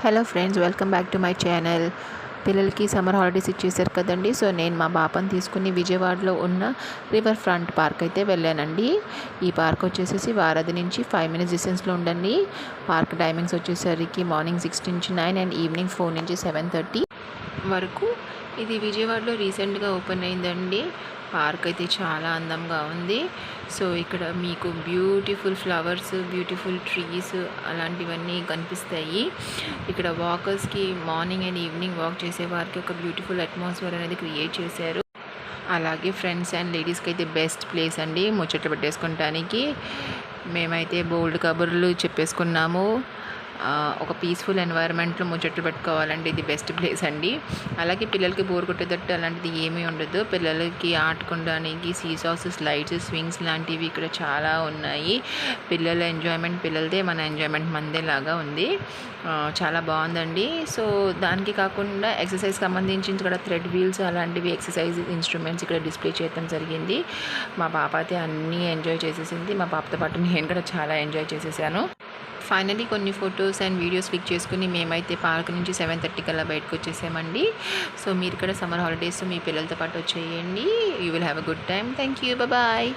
Hello friends, welcome back to my channel. పిల్లలకి summer holidays ఇచ్చేసారు కదండి. సో నేను మా పాపని తీసుకుని విజయవాడలో ఉన్న రివర్ ఫ్రంట్ పార్క్ అయితే వెళ్ళానండి. ఈ పార్క్ వచ్చేసి వారధి నుంచి 5 minutes డిస్టెన్స్లో ఉండండి. పార్క్ టైమింగ్స్ వచ్చేసరికి మార్నింగ్ 6 నుంచి 9 అండ్ ఈవినింగ్ 4 నుంచి 7:30 వరకు. ఇది విజయవాడలో రీసెంట్గా ఓపెన్ అయిందండి. పార్క్ అయితే చాలా అందంగా ఉంది. సో ఇక్కడ మీకు బ్యూటిఫుల్ ఫ్లవర్స్, బ్యూటిఫుల్ ట్రీస్ అలాంటివన్నీ కనిపిస్తాయి. ఇక్కడ వాకర్స్కి మార్నింగ్ అండ్ ఈవినింగ్ వాక్ చేసే వారికి ఒక బ్యూటిఫుల్ అట్మాస్ఫియర్ అనేది క్రియేట్ చేశారు. అలాగే ఫ్రెండ్స్ అండ్ లేడీస్కి అయితే బెస్ట్ ప్లేస్ అండి ముచ్చట్లు పెట్టేసుకోవటానికి. మేమైతే బోల్డ్ కబుర్లు చెప్పేసుకున్నాము. ఒక పీస్ఫుల్ ఎన్వైరన్మెంట్లో ముచ్చట్లు పెట్టుకోవాలంటే ఇది బెస్ట్ ప్లేస్ అండి. అలాగే పిల్లలకి బోర్ కొట్టేటట్టు అలాంటిది ఏమీ ఉండదు. పిల్లలకి ఆడుకోవడానికి సీసాస్, స్లైడ్స్, స్వింగ్స్ లాంటివి ఇక్కడ చాలా ఉన్నాయి. పిల్లల ఎంజాయ్మెంట్ పిల్లలదే, మన ఎంజాయ్మెంట్ మనదే లాగా ఉంది. చాలా బాగుందండి. సో దానికి కాకుండా ఎక్సర్సైజ్ సంబంధించి ఇక్కడ థ్రెడ్ వీల్స్ అలాంటివి ఎక్సర్సైజ్ ఇన్స్ట్రుమెంట్స్ ఇక్కడ డిస్ప్లే చేయడం జరిగింది. మా పాప అయితే అన్నీ ఎంజాయ్ చేసేసింది. మా పాపతో పాటు నేను కూడా చాలా ఎంజాయ్ చేసేసాను. ఫైనలీ కొన్ని ఫొటోస్ అండ్ వీడియోస్ క్లిక్ చేసుకుని మేమైతే పార్క్ నుంచి 7:30 కల్లా బయటకు వచ్చేసామండి. సో మీరు కూడా సమ్మర్ హాలిడేస్ మీ పిల్లలతో పాటు వచ్చేయండి. You will have a good time. Thank you. Bye.